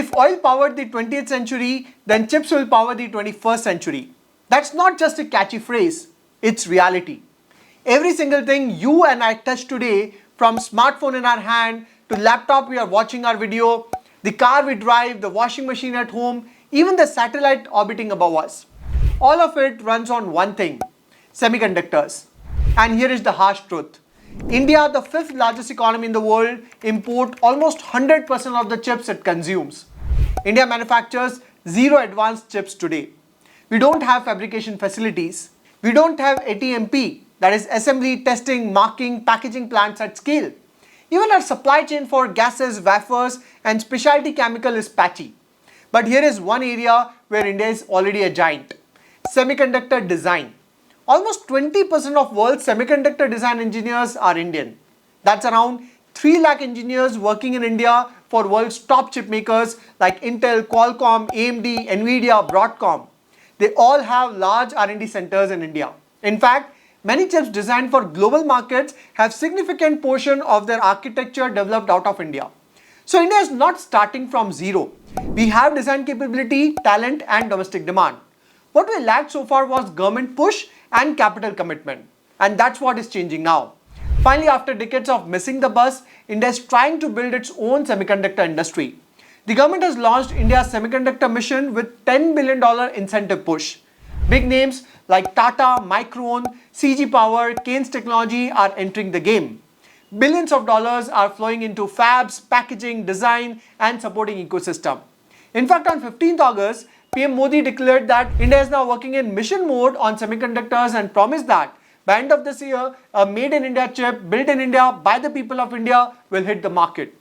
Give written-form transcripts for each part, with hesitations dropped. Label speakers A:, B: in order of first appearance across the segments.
A: If oil powered the 20th century, then chips will power the 21st century. That's not just a catchy phrase, it's reality. Every single thing you and I touch today, from smartphone in our hand to laptop we are watching our video, the car we drive, the washing machine at home, even the satellite orbiting above us, all of it runs on one thing: semiconductors. And here is the harsh truth. India, the fifth largest economy in the world, imports almost 100% of the chips it consumes. India manufactures zero advanced chips today. We don't have fabrication facilities. We don't have ATMP, that is assembly, testing, marking, packaging plants at scale. Even our supply chain for gases, wafers and specialty chemical is patchy. But here is one area where India is already a giant: semiconductor design. Almost 20% of world's semiconductor design engineers are Indian. That's around 3 lakh engineers working in India for world's top chip makers like Intel, Qualcomm, AMD, Nvidia, Broadcom. They all have large R&D centers in India. In fact, many chips designed for global markets have significant portion of their architecture developed out of India. So India is not starting from zero. We have design capability, talent and domestic demand. What we lacked so far was government push and capital commitment. And that's what is changing now. Finally, after decades of missing the bus, India is trying to build its own semiconductor industry. The government has launched India's semiconductor mission with $10 billion incentive push. Big names like Tata, Micron, CG Power, Keynes Technology are entering the game. Billions of dollars are flowing into fabs, packaging, design and supporting ecosystem. In fact, on 15th August, PM Modi declared that India is now working in mission mode on semiconductors and promised that by end of this year, a made in India chip built in India by the people of India will hit the market.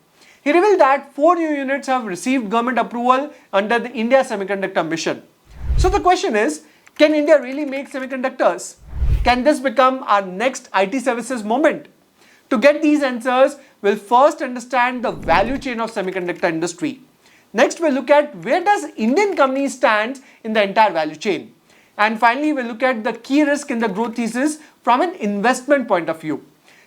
A: He revealed that 4 new units have received government approval under the India Semiconductor Mission. So the question is, can India really make semiconductors? Can this become our next IT services moment? To get these answers, we'll first understand the value chain of semiconductor industry. Next, we'll look at where does Indian companies stand in the entire value chain. And finally, we'll look at the key risk in the growth thesis from an investment point of view.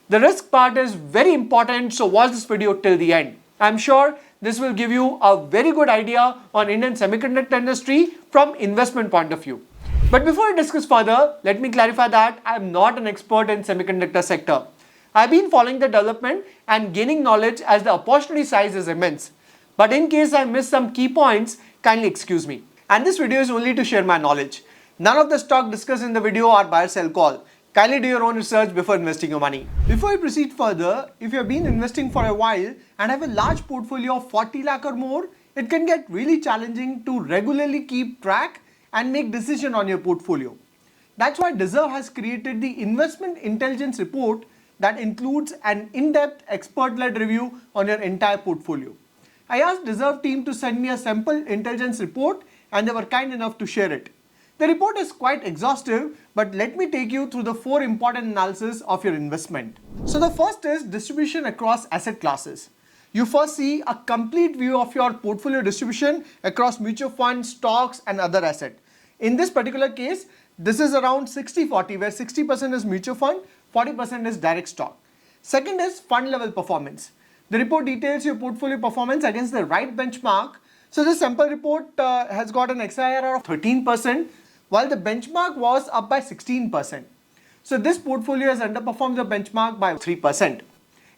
A: The risk part is very important, so watch this video till the end. I'm sure this will give you a very good idea on Indian semiconductor industry from investment point of view. But before I discuss further, let me clarify that I'm not an expert in semiconductor sector. I've been following the development and gaining knowledge as the opportunity size is immense. But in case I miss some key points, kindly excuse me. And this video is only to share my knowledge. None of the stock discussed in the video are buy or sell call. Kindly do your own research before investing your money. Before I proceed further, if you have been investing for a while and have a large portfolio of 40 lakh or more, it can get really challenging to regularly keep track and make decisions on your portfolio. That's why Deserve has created the Investment Intelligence Report that includes an in-depth expert-led review on your entire portfolio. I asked Deserve team to send me a sample intelligence report and they were kind enough to share it. The report is quite exhaustive, but let me take you through the 4 important analyses of your investment. So the first is distribution across asset classes. You first see a complete view of your portfolio distribution across mutual funds, stocks and other assets. In this particular case, this is around 60-40 where 60% is mutual fund, 40% is direct stock. Second is fund level performance. The report details your portfolio performance against the right benchmark. So this sample report has got an XIRR of 13%, while the benchmark was up by 16%. So this portfolio has underperformed the benchmark by 3%.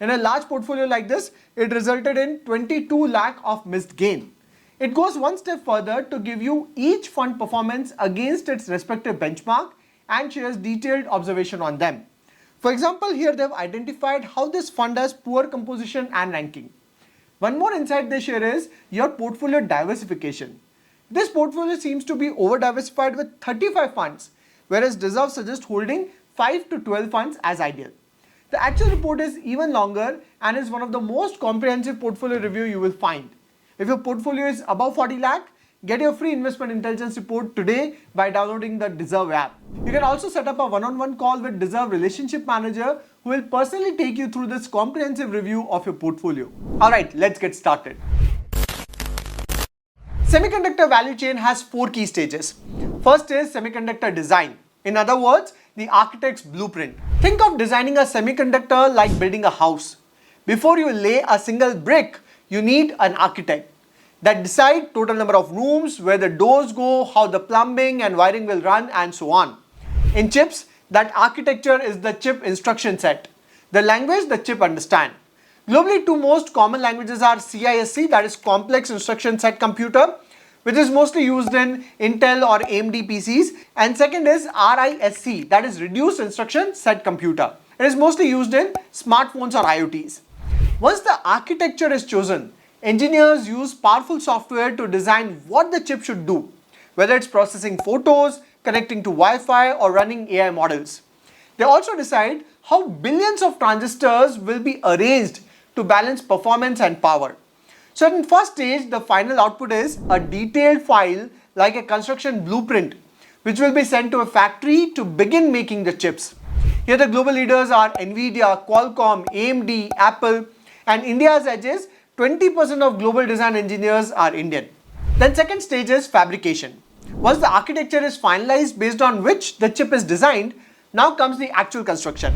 A: In a large portfolio like this, it resulted in 22 lakh of missed gain. It goes one step further to give you each fund performance against its respective benchmark and shares detailed observation on them. For example, here they have identified how this fund has poor composition and ranking. One more insight they share is your portfolio diversification. This portfolio seems to be over-diversified with 35 funds, whereas Deserve suggests holding 5 to 12 funds as ideal. The actual report is even longer and is one of the most comprehensive portfolio review you will find. If your portfolio is above 40 lakh, get your free investment intelligence report today by downloading the Deserve app. You can also set up a one-on-one call with Deserve relationship manager who will personally take you through this comprehensive review of your portfolio. Alright, let's get started. Semiconductor value chain has 4 key stages. First is semiconductor design. In other words, the architect's blueprint. Think of designing a semiconductor like building a house. Before you lay a single brick, you need an architect. that decide total number of rooms, where the doors go, how the plumbing and wiring will run, and so on. In chips, that architecture is the chip instruction set, the language the chip understands. Globally, two most common languages are CISC, that is Complex Instruction Set Computer, which is mostly used in Intel or AMD PCs, and second is RISC, that is Reduced Instruction Set Computer. It is mostly used in smartphones or IoTs. Once the architecture is chosen, engineers use powerful software to design what the chip should do, whether it's processing photos, connecting to Wi-Fi, or running AI models. They also decide how billions of transistors will be arranged to balance performance and power. So in first stage, the final output is a detailed file like a construction blueprint, which will be sent to a factory to begin making the chips. Here the global leaders are Nvidia, Qualcomm, AMD, Apple, and India's edge is 20% of global design engineers are Indian. Then second stage is fabrication. Once the architecture is finalized based on which the chip is designed, now comes the actual construction.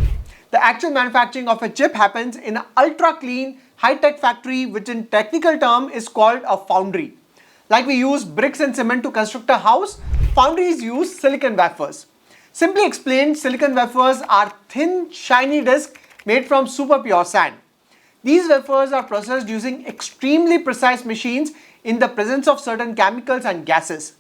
A: The actual manufacturing of a chip happens in an ultra clean, high-tech factory, which in technical term is called a foundry. Like we use bricks and cement to construct a house, foundries use silicon wafers. Simply explained, silicon wafers are thin, shiny discs made from super pure sand. These wafers are processed using extremely precise machines in the presence of certain chemicals and gases.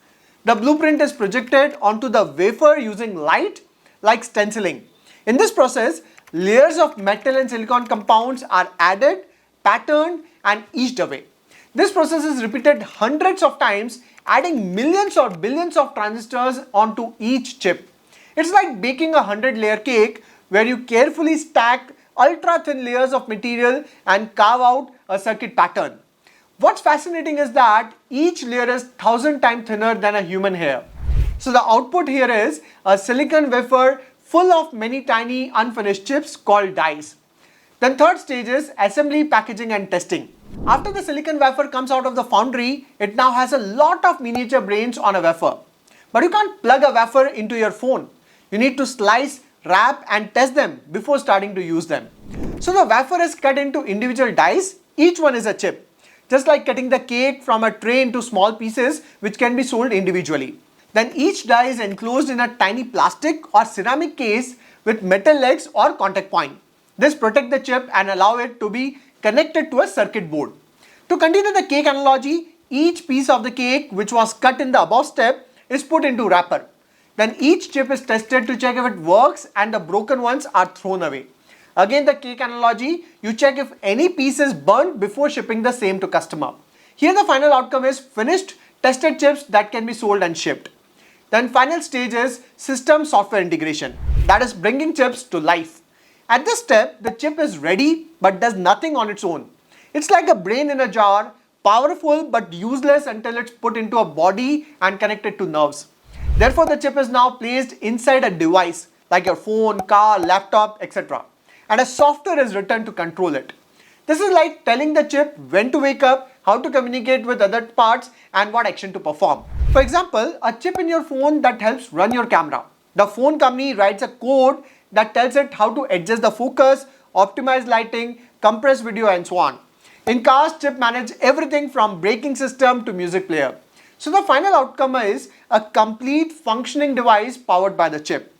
A: The blueprint is projected onto the wafer using light, like stenciling. In this process, layers of metal and silicon compounds are added, patterned, and etched away. This process is repeated hundreds of times, adding millions or billions of transistors onto each chip. It's like baking a 100-layer cake where you carefully stack ultra-thin layers of material and carve out a circuit pattern. What's fascinating is that each layer is 1,000 times thinner than a human hair. So the output here is a silicon wafer full of many tiny unfinished chips called dies. Then third stage is assembly, packaging, and testing. After the silicon wafer comes out of the foundry, it now has a lot of miniature brains on a wafer. But you can't plug a wafer into your phone. You need to slice, wrap, and test them before starting to use them. So the wafer is cut into individual dies. Each one is a chip. Just like cutting the cake from a tray into small pieces which can be sold individually. Then each die is enclosed in a tiny plastic or ceramic case with metal legs or contact point. This protects the chip and allow it to be connected to a circuit board. To continue the cake analogy, each piece of the cake which was cut in the above step is put into wrapper. Then each chip is tested to check if it works and the broken ones are thrown away. Again the cake analogy, you check if any piece is burnt before shipping the same to customer. Here the final outcome is finished, tested chips that can be sold and shipped. Then final stage is system software integration, that is bringing chips to life. At this step, the chip is ready but does nothing on its own. It's like a brain in a jar, powerful but useless until it's put into a body and connected to nerves. Therefore, the chip is now placed inside a device like your phone, car, laptop, etc. And a software is written to control it. This is like telling the chip when to wake up, how to communicate with other parts, and what action to perform. For example, a chip in your phone that helps run your camera. The phone company writes a code that tells it how to adjust the focus, optimize lighting, compress video, and so on. In cars, chip manage everything from braking system to music player. So the final outcome is a complete functioning device powered by the chip.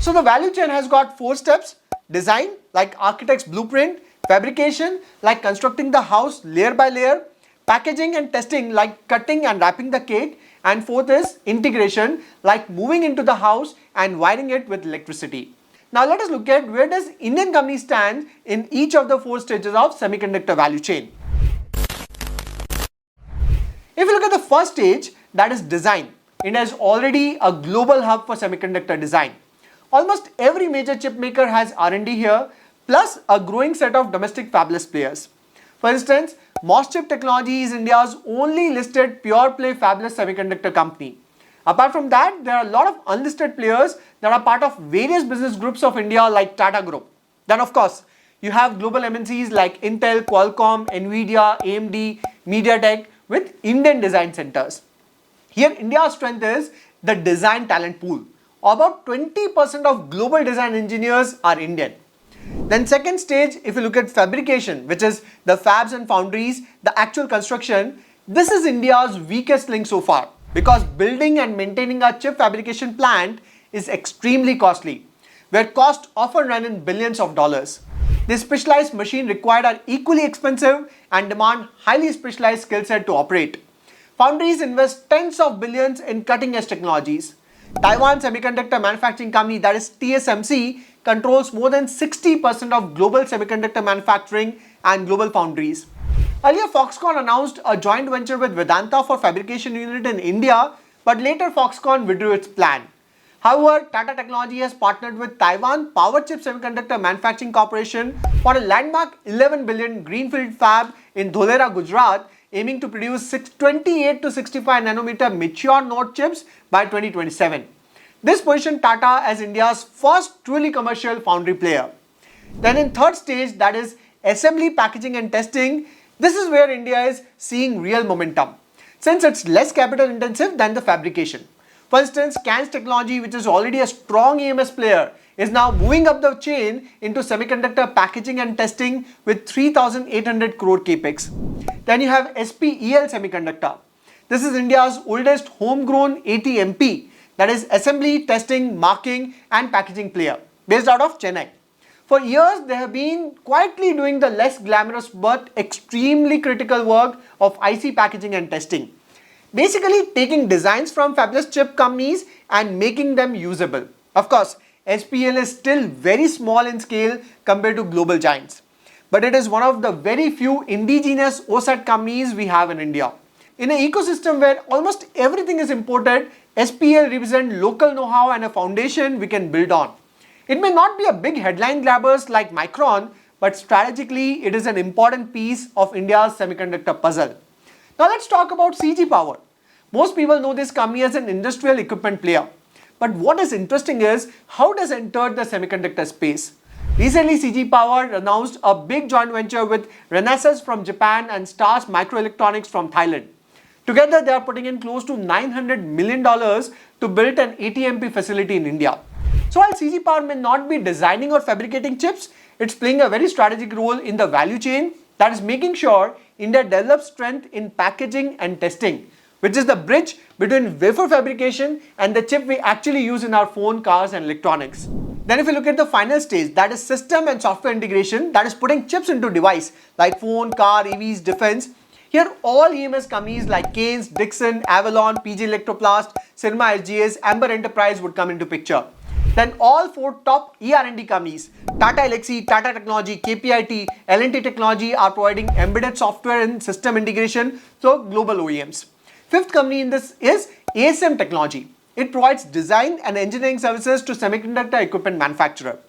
A: So the value chain has got 4 steps: design, like architect's blueprint; fabrication, like constructing the house layer by layer; packaging and testing, like cutting and wrapping the cake; and fourth is integration, like moving into the house and wiring it with electricity. Now let us look at where does Indian company stand in each of the 4 stages of semiconductor value chain. If you look at the first stage, that is design, India is already a global hub for semiconductor design. Almost every major chip maker has R&D here, plus a growing set of domestic fabless players. For instance, Moschip Technology is India's only listed pure play fabless semiconductor company. Apart from that, there are a lot of unlisted players that are part of various business groups of India like Tata Group. Then of course, you have global MNCs like Intel, Qualcomm, Nvidia, AMD, MediaTek with Indian design centers. Here India's strength is the design talent pool. About 20% of global design engineers are Indian. Then second stage, if you look at fabrication, which is the fabs and foundries, the actual construction, This is India's weakest link so far because building and maintaining a chip fabrication plant is extremely costly, where costs often run in billions of dollars. The specialized machine required are equally expensive and demand highly specialized skill set to operate. Foundries invest tens of billions in cutting-edge technologies. Taiwan Semiconductor Manufacturing Company, that is TSMC, controls more than 60% of global semiconductor manufacturing and global foundries. Earlier, Foxconn announced a joint venture with Vedanta for fabrication unit in India, but later Foxconn withdrew its plan. However, Tata Technology has partnered with Taiwan Power Chip Semiconductor Manufacturing Corporation for a landmark 11 billion greenfield fab in Dholera, Gujarat, aiming to produce 28 to 65 nanometer mature node chips by 2027. This positioned Tata as India's first truly commercial foundry player. Then in third stage, that is assembly, packaging and testing, this is where India is seeing real momentum, since it's less capital intensive than the fabrication. For instance, CAN's technology, which is already a strong EMS player, is now moving up the chain into semiconductor packaging and testing with 3,800 crore capex. Then you have SPEL Semiconductor. This is India's oldest homegrown ATMP, that is assembly, testing, marking and packaging player, based out of Chennai. For years, they have been quietly doing the less glamorous but extremely critical work of IC packaging and testing. Basically taking designs from fabulous chip companies and making them usable. Of course, SPL is still very small in scale compared to global giants, but it is one of the very few indigenous OSAT companies we have in India. In an ecosystem where almost everything is imported, SPL represents local know-how and a foundation we can build on. It may not be a big headline grabbers like Micron, but strategically it is an important piece of India's semiconductor puzzle. Now let's talk about CG Power. Most people know this company as an industrial equipment player. But what is interesting is how it has entered the semiconductor space. Recently, CG Power announced a big joint venture with Renesas from Japan and Stars Microelectronics from Thailand. Together, they are putting in close to $900 million to build an ATMP facility in India. So while CG Power may not be designing or fabricating chips, it's playing a very strategic role in the value chain, that is making sure India develops strength in packaging and testing, which is the bridge between wafer fabrication and the chip we actually use in our phone, cars and electronics. Then if you look at the final stage, that is system and software integration, that is putting chips into device like phone, car, EVs, defense. Here all EMS companies like Keynes, Dixon, Avalon, PG Electroplast, Cinema SGS, Amber Enterprise would come into picture. Then all four top ER&D companies, Tata Elxsi, Tata Technology, KPIT, L&T Technology are providing embedded software and system integration to global OEMs. Fifth company in this is ASM Technology. It provides design and engineering services to semiconductor equipment manufacturer.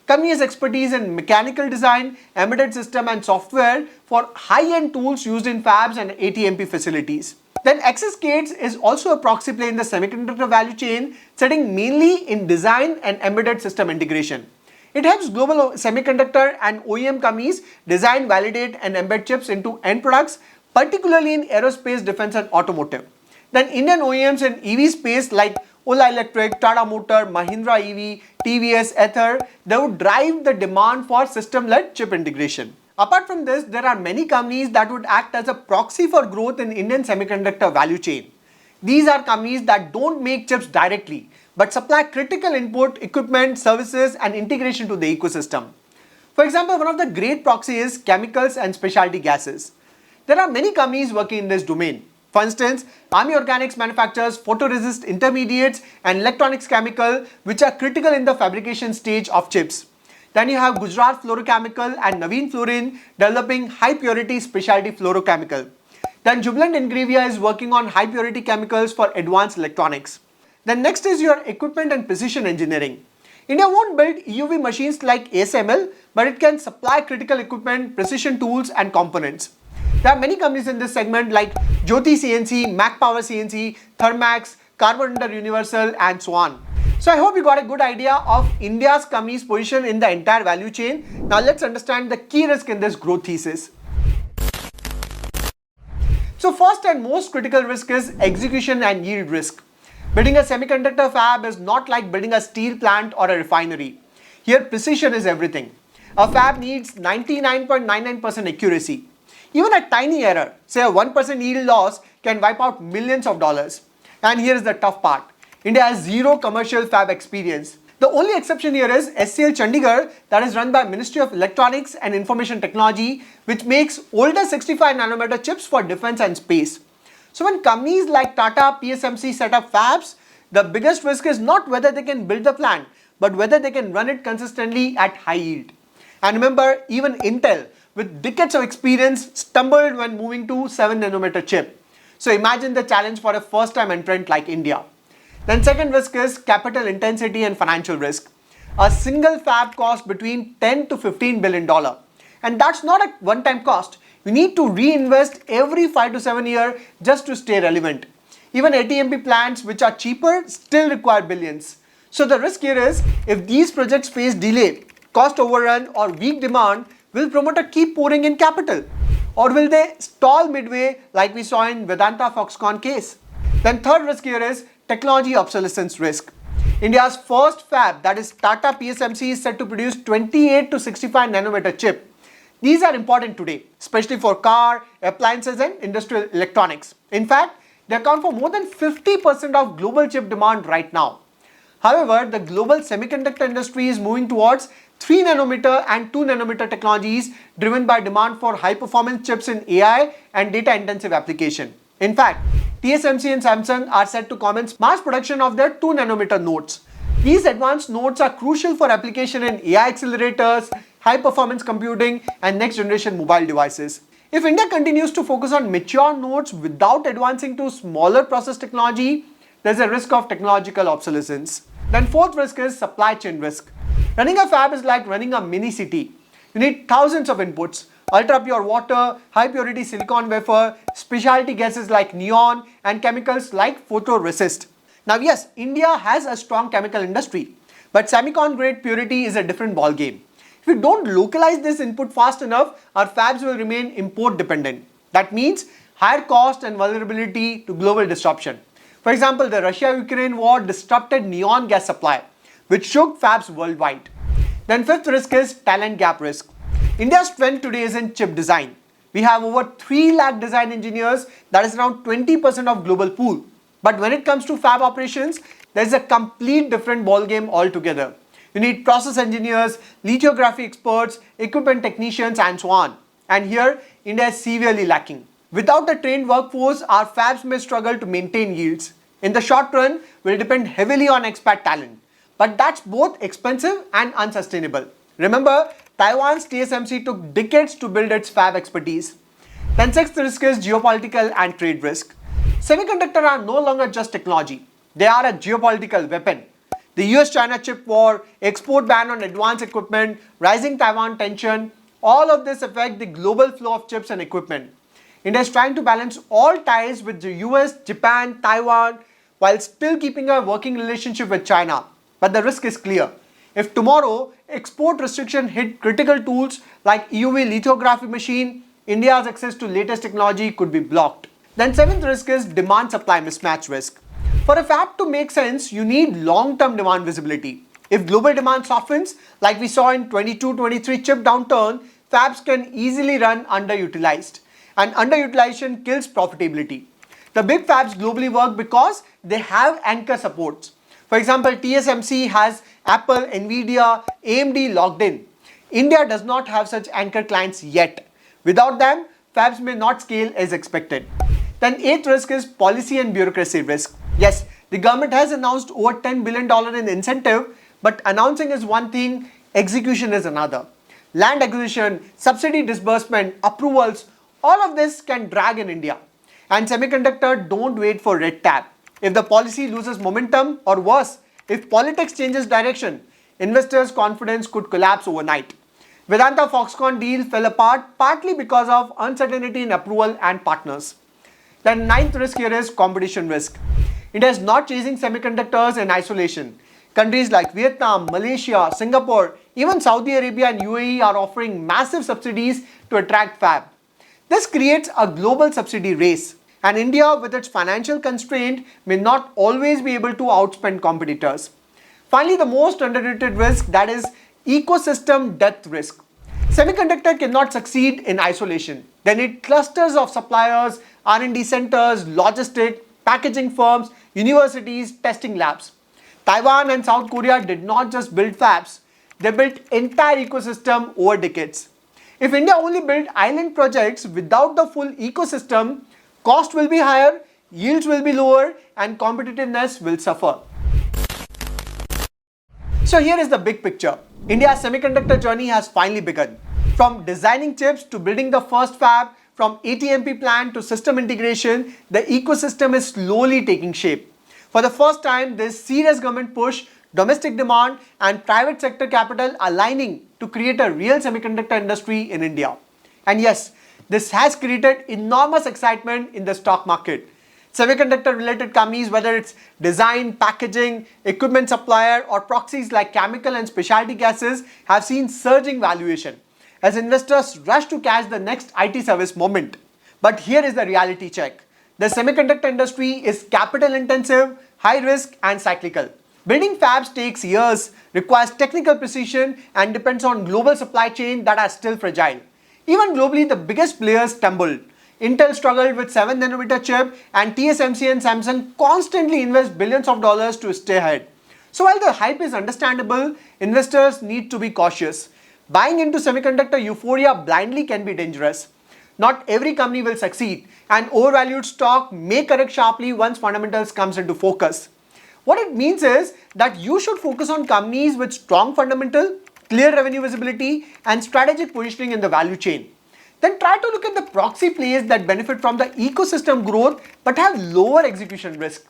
A: Company has expertise in mechanical design, embedded system and software for high-end tools used in fabs and ATMP facilities. Then Axis Gates is also a proxy play in the semiconductor value chain, setting mainly in design and embedded system integration. It helps global semiconductor and OEM companies design, validate and embed chips into end products, particularly in aerospace, defense and automotive. Then Indian OEMs in EV space like Ola Electric, Tata Motor, Mahindra EV, TVS, Ether, they would drive the demand for system-led chip integration. Apart from this, there are many companies that would act as a proxy for growth in Indian semiconductor value chain. These are companies that don't make chips directly, but supply critical input, equipment, services and integration to the ecosystem. For example, one of the great proxies is chemicals and specialty gases. There are many companies working in this domain. For instance, Army Organics manufactures photoresist intermediates and electronics chemical which are critical in the fabrication stage of chips. Then you have Gujarat Fluorochemical and Naveen Fluorine developing high purity specialty fluorochemical. Then Jubilant Ingrevia is working on high purity chemicals for advanced electronics. Then next is your equipment and precision engineering. India won't build EUV machines like ASML, but it can supply critical equipment, precision tools and components. There are many companies in this segment like Jyoti CNC, Mac Power CNC, Thermax, Carbon Inter Universal and so on. So I hope you got a good idea of India's company's position in the entire value chain. Now let's understand the key risk in this growth thesis. So first and most critical risk is execution and yield risk. Building a semiconductor fab is not like building a steel plant or a refinery. Here precision is everything. A fab needs 99.99% accuracy. Even a tiny error, say a 1% yield loss, can wipe out millions of dollars. And here is the tough part. India has zero commercial fab experience. The only exception here is SCL Chandigarh, that is run by Ministry of Electronics and Information Technology, which makes older 65 nanometer chips for defense and space. So when companies like Tata, PSMC set up fabs, the biggest risk is not whether they can build the plant, but whether they can run it consistently at high yield. And remember, even Intel, with decades of experience, stumbled when moving to 7 nanometer chip. So imagine the challenge for a first time entrant like India. Then second risk is capital intensity and financial risk. A single fab costs between 10 to 15 billion dollar. And that's not a one-time cost. You need to reinvest every 5 to 7 years just to stay relevant. Even ATMP plants, which are cheaper, still require billions. So the risk here is, if these projects face delay, cost overrun or weak demand, will promoter keep pouring in capital? Or will they stall midway like we saw in Vedanta Foxconn case? Then third risk here is technology obsolescence risk. India's first fab, that is Tata PSMC, is set to produce 28 to 65 nanometer chip. These are important today, especially for car, appliances and industrial electronics. In fact, they account for more than 50% of global chip demand right now. However, the global semiconductor industry is moving towards 3 nanometer and 2 nanometer technologies driven by demand for high performance chips in AI and data intensive application. In fact, TSMC and Samsung are set to commence mass production of their 2 nanometer nodes. These advanced nodes are crucial for application in AI accelerators, high performance computing and next generation mobile devices. If India continues to focus on mature nodes without advancing to smaller process technology, there's a risk of technological obsolescence. Then fourth risk is supply chain risk. Running a fab is like running a mini city. You need thousands of inputs: ultra pure water, high purity silicon wafer, specialty gases like neon and chemicals like photoresist. Now yes, India has a strong chemical industry, but semicon grade purity is a different ball game. If we don't localize this input fast enough, our fabs will remain import dependent. That means higher cost and vulnerability to global disruption. For example, the Russia-Ukraine war disrupted neon gas supply, which shook fabs worldwide. Then fifth risk is talent gap risk. India's strength today is in chip design. We have over 3 lakh design engineers, that is around 20% of global pool. But when it comes to fab operations, there is a complete different ballgame altogether. You need process engineers, lithography experts, equipment technicians and so on. And here, India is severely lacking. Without a trained workforce, our fabs may struggle to maintain yields. In the short run, we'll depend heavily on expat talent. But that's both expensive and unsustainable. Remember, Taiwan's TSMC took decades to build its fab expertise. Then sixth risk is geopolitical and trade risk. Semiconductors are no longer just technology. They are a geopolitical weapon. The US-China chip war, export ban on advanced equipment, rising Taiwan tension, all of this affect the global flow of chips and equipment. India is trying to balance all ties with the US, Japan, Taiwan, while still keeping a working relationship with China. But the risk is clear. If tomorrow export restriction hit critical tools like EUV lithography machine, India's access to latest technology could be blocked. Then seventh risk is demand-supply mismatch risk. For a fab to make sense, you need long-term demand visibility. If global demand softens, like we saw in 22-23 chip downturn, fabs can easily run underutilized. And underutilization kills profitability. The big fabs globally work because they have anchor supports. For example, TSMC has Apple, Nvidia, AMD locked in. India does not have such anchor clients yet. Without them, fabs may not scale as expected. Then eighth risk is policy and bureaucracy risk. Yes, the government has announced over $10 billion in incentive, but announcing is one thing, execution is another. Land acquisition, subsidy disbursement, approvals, all of this can drag in India. And semiconductor don't wait for red tape. If the policy loses momentum, or worse, if politics changes direction, investors' confidence could collapse overnight. Vedanta Foxconn deal fell apart partly because of uncertainty in approval and partners. The ninth risk here is competition risk. India is not chasing semiconductors in isolation. Countries like Vietnam, Malaysia, Singapore, even Saudi Arabia and UAE are offering massive subsidies to attract fab. This creates a global subsidy race. And India, with its financial constraint, may not always be able to outspend competitors. Finally, the most underrated risk, that is ecosystem death risk. Semiconductor cannot succeed in isolation. They need clusters of suppliers, R&D centers, logistics, packaging firms, universities, testing labs. Taiwan and South Korea did not just build fabs, they built entire ecosystem over decades. If India only built island projects without the full ecosystem, cost will be higher, yields will be lower, and competitiveness will suffer. So here is the big picture. India's semiconductor journey has finally begun. From designing chips to building the first fab, from ATMP plant to system integration, the ecosystem is slowly taking shape. For the first time, there is serious government push, domestic demand, and private sector capital aligning to create a real semiconductor industry in India. And yes, this has created enormous excitement in the stock market. Semiconductor related companies, whether it's design, packaging, equipment supplier, or proxies like chemical and specialty gases, have seen surging valuation as investors rush to catch the next IT service moment. But here is the reality check. The semiconductor industry is capital intensive, high risk, and cyclical. Building fabs takes years, requires technical precision, and depends on global supply chain that are still fragile. Even globally, the biggest players stumbled. Intel struggled with 7nm chip, and TSMC and Samsung constantly invest billions of dollars to stay ahead. So while the hype is understandable, investors need to be cautious. Buying into semiconductor euphoria blindly can be dangerous. Not every company will succeed, and overvalued stock may correct sharply once fundamentals comes into focus. What it means is that you should focus on companies with strong fundamental, clear revenue visibility, and strategic positioning in the value chain. Then try to look at the proxy plays that benefit from the ecosystem growth but have lower execution risk.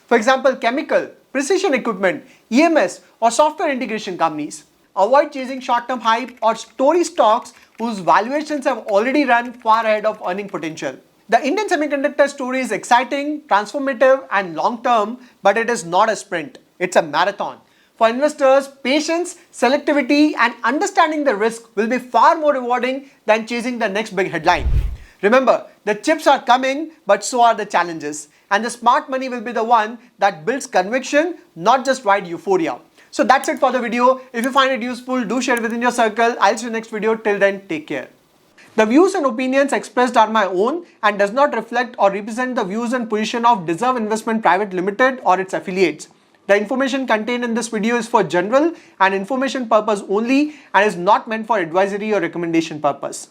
A: For example, chemical, precision equipment, EMS, or software integration companies. Avoid chasing short-term hype or story stocks whose valuations have already run far ahead of earning potential. The Indian semiconductor story is exciting, transformative, and long-term, but it is not a sprint. It's a marathon. For investors, patience, selectivity, and understanding the risk will be far more rewarding than chasing the next big headline. Remember, the chips are coming, but so are the challenges. And the smart money will be the one that builds conviction, not just wide euphoria. So that's it for the video. If you find it useful, do share it within your circle. I'll see you next video. Till then, take care. The views and opinions expressed are my own and does not reflect or represent the views and position of Deserve Investment Private Limited or its affiliates. The information contained in this video is for general and information purpose only and is not meant for advisory or recommendation purpose.